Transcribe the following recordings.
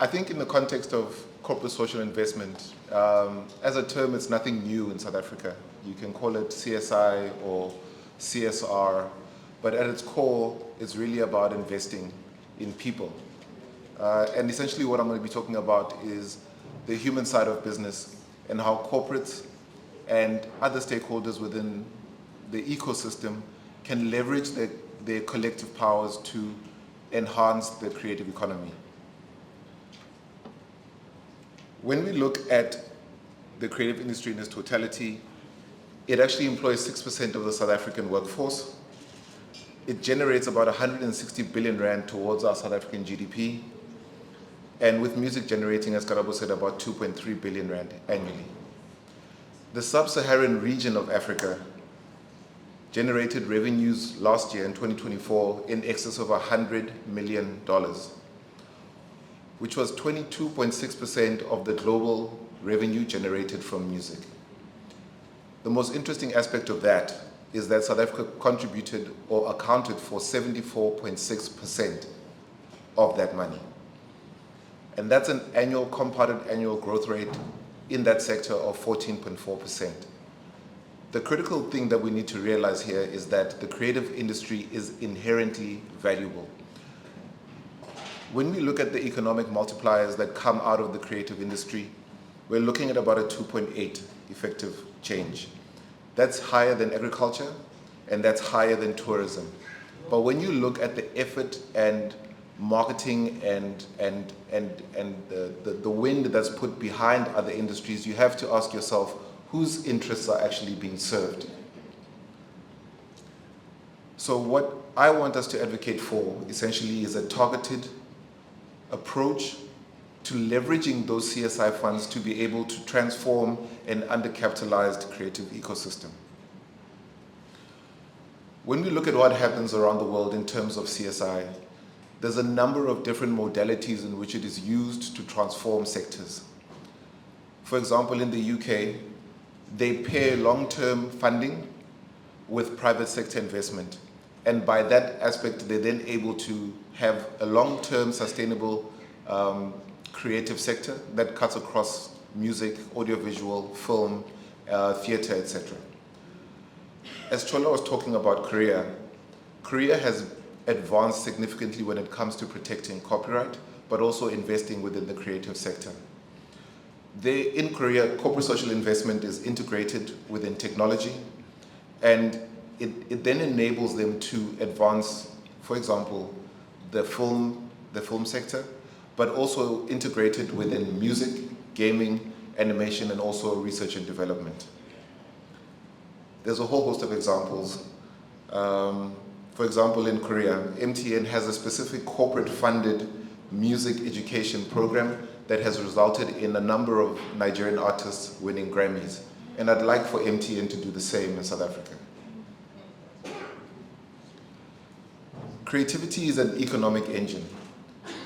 I think in the context of corporate social investment, as a term, it's nothing new in South Africa. You can call it CSI or CSR, but at its core, it's really about investing in people. And essentially what I'm going to be talking about is the human side of business and how corporates and other stakeholders within the ecosystem can leverage their collective powers to enhance the creative economy. When we look at the creative industry in its totality, it actually employs 6% of the South African workforce. It generates about 160 billion rand towards our South African GDP, and with music generating, as Karabo said, about 2.3 billion rand annually. The sub-Saharan region of Africa generated revenues last year in 2024 in excess of $100 million, which was 22.6% of the global revenue generated from music. The most interesting aspect of that is that South Africa contributed or accounted for 74.6% of that money. And that's an annual compounded annual growth rate in that sector of 14.4%. The critical thing that we need to realize here is that the creative industry is inherently valuable. When we look at the economic multipliers that come out of the creative industry, we're looking at about a 2.8 effective change. That's higher than agriculture, and that's higher than tourism. But when you look at the effort and marketing and the wind that's put behind other industries, you have to ask yourself, whose interests are actually being served? So what I want us to advocate for essentially is a targeted approach to leveraging those CSI funds to be able to transform an undercapitalized creative ecosystem. When we look at what happens around the world in terms of CSI, there's a number of different modalities in which it is used to transform sectors. For example, in the UK, they pair long-term funding with private sector investment. And by that aspect, they're then able to have a long-term sustainable creative sector that cuts across music, audiovisual, film, theater, etc. As Chola was talking about Korea has advanced significantly when it comes to protecting copyright, but also investing within the creative sector. In Korea, corporate social investment is integrated within technology, and it then enables them to advance, for example, the film sector, but also integrated within music, gaming, animation, and also research and development. There's a whole host of examples. For example, in Korea, MTN has a specific corporate-funded music education program that has resulted in a number of Nigerian artists winning Grammys. And I'd like for MTN to do the same in South Africa. Creativity is an economic engine.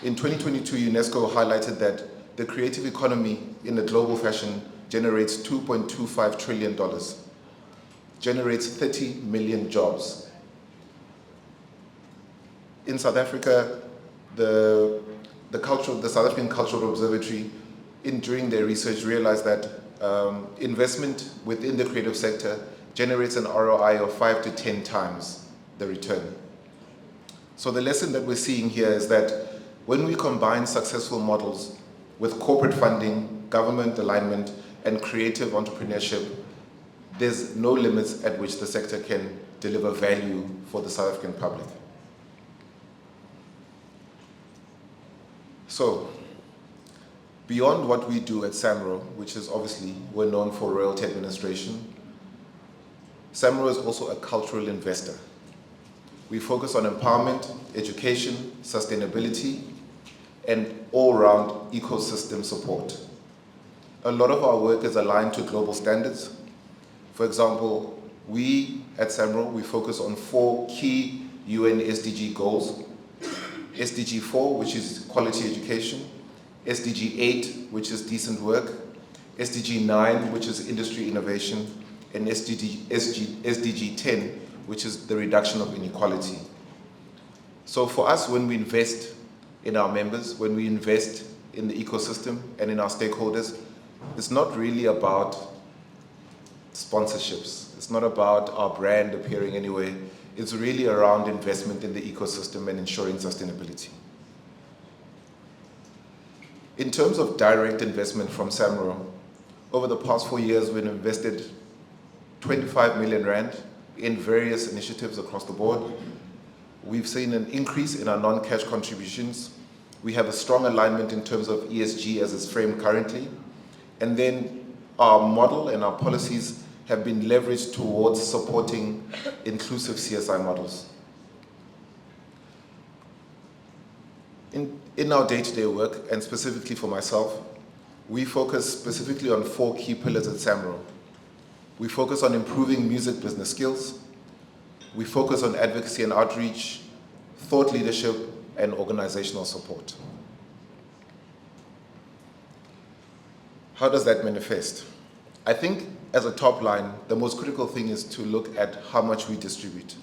In 2022, UNESCO highlighted that the creative economy in a global fashion generates $2.25 trillion, generates 30 million jobs. In South Africa, the South African Cultural Observatory, during their research, realized that investment within the creative sector generates an ROI of 5 to 10 times the return. So the lesson that we're seeing here is that when we combine successful models with corporate funding, government alignment, and creative entrepreneurship, there's no limits at which the sector can deliver value for the South African public. So, beyond what we do at SAMRO, which is obviously we're known for royalty administration, SAMRO is also a cultural investor. We focus on empowerment, education, sustainability, and all-round ecosystem support. A lot of our work is aligned to global standards. For example, we at SAMRO, we focus on 4 key UN SDG goals. SDG 4, which is quality education, SDG 8, which is decent work, SDG 9, which is industry innovation, and SDG 10, which is the reduction of inequality. So for us, when we invest in our members, when we invest in the ecosystem and in our stakeholders, it's not really about sponsorships. It's not about our brand appearing anywhere. It's really around investment in the ecosystem and ensuring sustainability. In terms of direct investment from SAMRO, over the past 4 years, we've invested 25 million rand in various initiatives across the board. We've seen an increase in our non-cash contributions. We have a strong alignment in terms of ESG as it's framed currently. And then our model and our policies have been leveraged towards supporting inclusive CSI models. In our day-to-day work, and specifically for myself, we focus specifically on 4 key pillars at SAMRO. We focus on improving music business skills. We focus on advocacy and outreach, thought leadership, and organizational support. How does that manifest? I think as a top line, the most critical thing is to look at how much we distribute.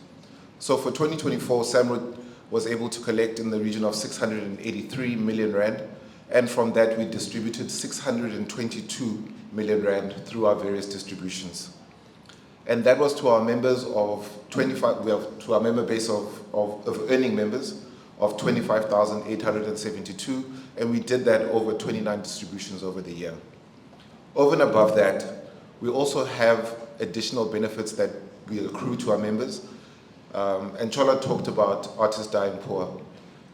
So for 2024, SAMRO was able to collect in the region of 683 million rand, and from that we distributed 622 million rand through our various distributions. And that was to our members of 25, to our member base of earning members of 25,872, and we did that over 29 distributions over the year. Over and above that, we also have additional benefits that we accrue to our members. And Chola talked about Artists Dying Poor.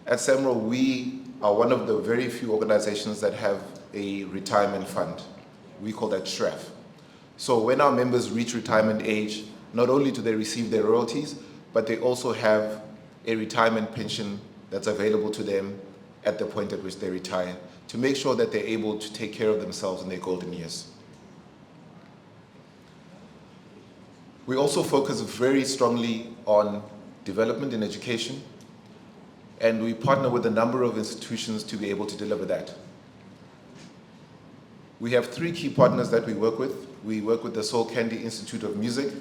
At SAMRO, we are one of the very few organizations that have a retirement fund. We call that SHREF. So when our members reach retirement age, not only do they receive their royalties, but they also have a retirement pension that's available to them at the point at which they retire to make sure that they're able to take care of themselves in their golden years. We also focus very strongly on development and education, and we partner with a number of institutions to be able to deliver that. We have 3 key partners that we work with. We work with the Soul Candy Institute of Music,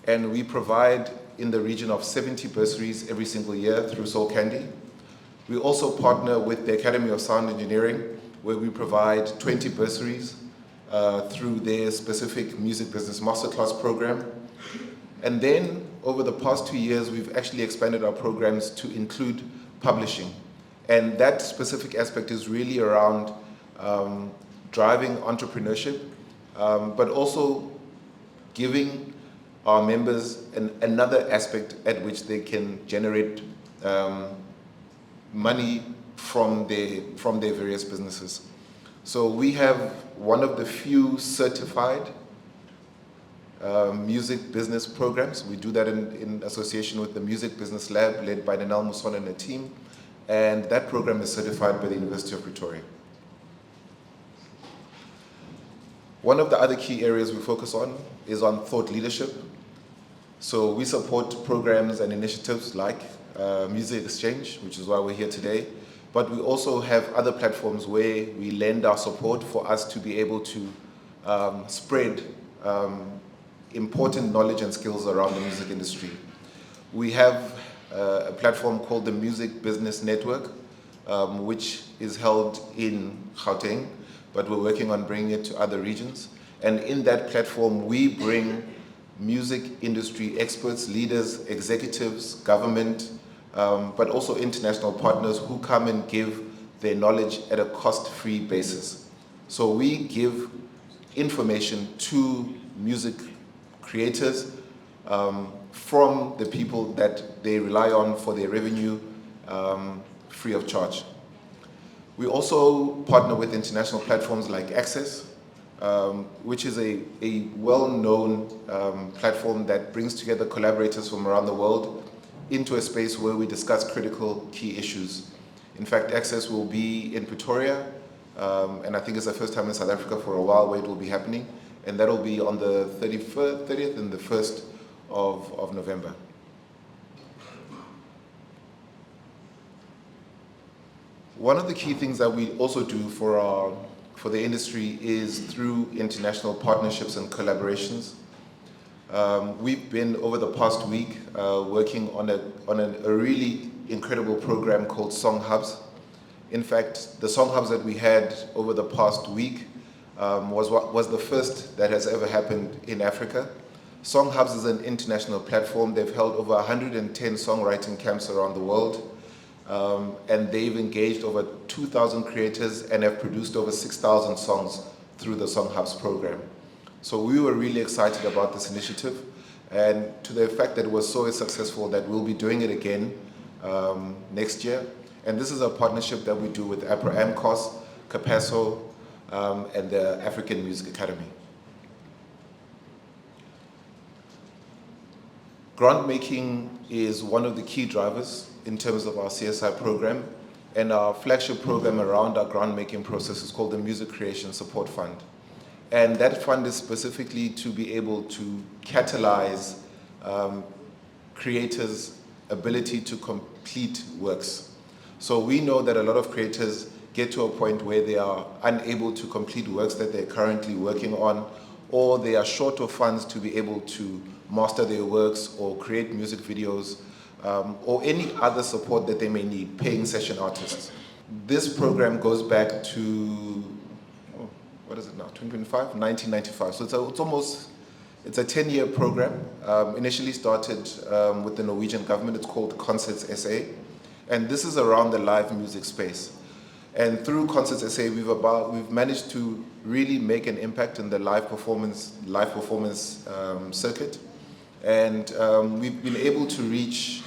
and we provide in the region of 70 bursaries every single year through Soul Candy. We also partner with the Academy of Sound Engineering, where we provide 20 bursaries through their specific music business masterclass program. And then over the past 2 years, we've actually expanded our programs to include publishing. And that specific aspect is really around driving entrepreneurship, but also giving our members another aspect at which they can generate money from their various businesses. So we have one of the few certified music business programs. We do that in association with the Music Business Lab led by Nanel Muson and a team, and that program is certified by the University of Pretoria. One of the other key areas we focus on is on thought leadership. So we support programs and initiatives like Music Exchange, which is why we're here today, but we also have other platforms where we lend our support for us to be able to spread important knowledge and skills around the music industry. We have a platform called the Music Business Network, which is held in Gauteng, but we're working on bringing it to other regions. And in that platform, we bring music industry experts, leaders, executives, government, but also international partners who come and give their knowledge at a cost-free basis. So we give information to music creators from the people that they rely on for their revenue, free of charge. We also partner with international platforms like Access, which is a well-known platform that brings together collaborators from around the world into a space where we discuss critical key issues. In fact, Access will be in Pretoria, and I think it's the first time in South Africa for a while where it will be happening, and that will be on the 30th and the 1st of November. One of the key things that we also do for the industry is through international partnerships and collaborations. We've been, over the past week, working on a really incredible program called Song Hubs. In fact, the song hubs that we had over the past week was the first that has ever happened in Africa. Song Hubs is an international platform. They've held over 110 songwriting camps around the world, and they've engaged over 2,000 creators and have produced over 6,000 songs through the Song Hubs program. So we were really excited about this initiative, and to the fact that it was so successful that we'll be doing it again next year. And this is a partnership that we do with AMCOS, Capasso, and the African Music Academy. Grant making is one of the key drivers in terms of our CSI program, and our flagship program around our grant making process is called the Music Creation Support Fund. And that fund is specifically to be able to catalyze creators' ability to complete works. So we know that a lot of creators get to a point where they are unable to complete works that they're currently working on, or they are short of funds to be able to master their works or create music videos, or any other support that they may need, paying session artists. This program goes back to, what is it now, 2025? 1995. So it's a 10-year program. Initially started with the Norwegian government. It's called Concerts SA. And this is around the live music space. And through Concerts SA, we've managed to really make an impact in the live performance circuit. And we've been able to reach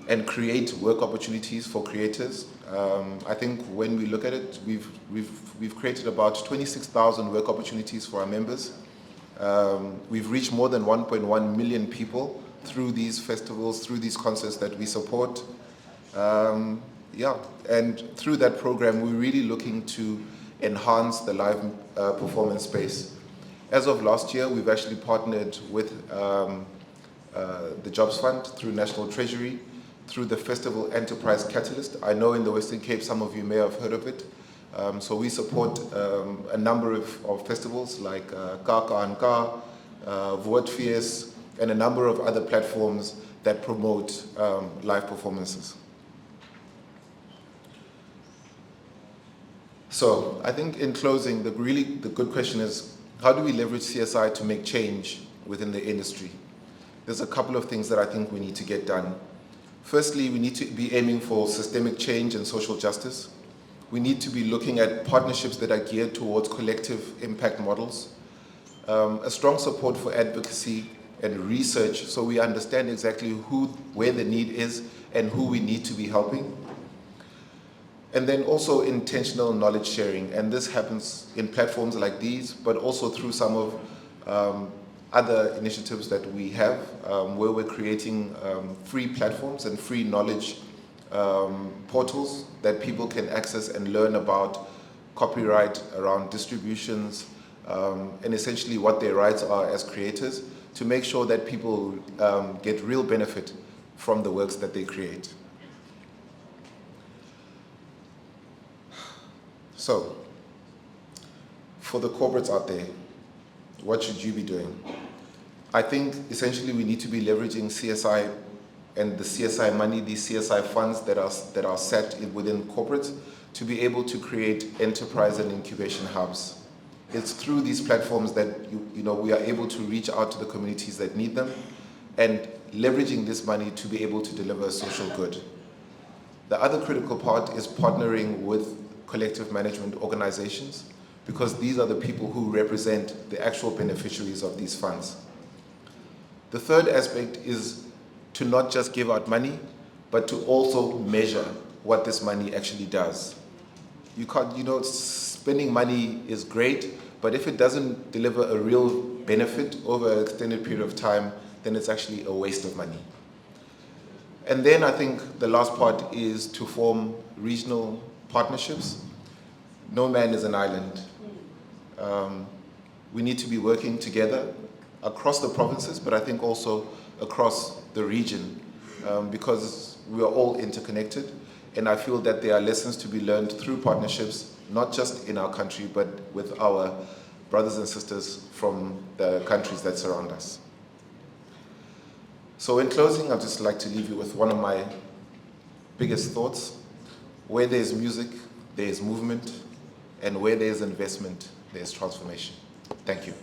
and create work opportunities for creators. I think when we look at it, we've created about 26,000 work opportunities for our members. We've reached more than 1.1 million people through these festivals, through these concerts that we support. And through that program, we're really looking to enhance the live performance space. As of last year, we've actually partnered with the Jobs Fund through National Treasury, through the Festival Enterprise Catalyst. I know in the Western Cape, some of you may have heard of it. So we support a number of festivals like Kaka and Ka, Woordfees, and a number of other platforms that promote live performances. So I think in closing, the good question is, how do we leverage CSI to make change within the industry? There's a couple of things that I think we need to get done. Firstly, we need to be aiming for systemic change and social justice. We need to be looking at partnerships that are geared towards collective impact models, a strong support for advocacy and research so we understand exactly where the need is and who we need to be helping. And then also intentional knowledge sharing, and this happens in platforms like these, but also through some of other initiatives that we have, where we're creating free platforms and free knowledge portals that people can access and learn about copyright, around distributions, and essentially what their rights are as creators, to make sure that people get real benefit from the works that they create. So, for the corporates out there, what should you be doing? I think essentially we need to be leveraging CSI and the CSI money, these CSI funds that are set within corporates, to be able to create enterprise and incubation hubs. It's through these platforms that we are able to reach out to the communities that need them, and leveraging this money to be able to deliver social good. The other critical part is partnering with collective management organizations, because these are the people who represent the actual beneficiaries of these funds. The third aspect is to not just give out money, but to also measure what this money actually does. You can't, spending money is great, but if it doesn't deliver a real benefit over an extended period of time, then it's actually a waste of money. And then I think the last part is to form regional partnerships. No man is an island. We need to be working together across the provinces, but I think also across the region, because we are all interconnected. And I feel that there are lessons to be learned through partnerships, not just in our country, but with our brothers and sisters from the countries that surround us. So in closing, I'd just like to leave you with one of my biggest thoughts. Where there's music, there is movement, and where there is investment, there is transformation. Thank you.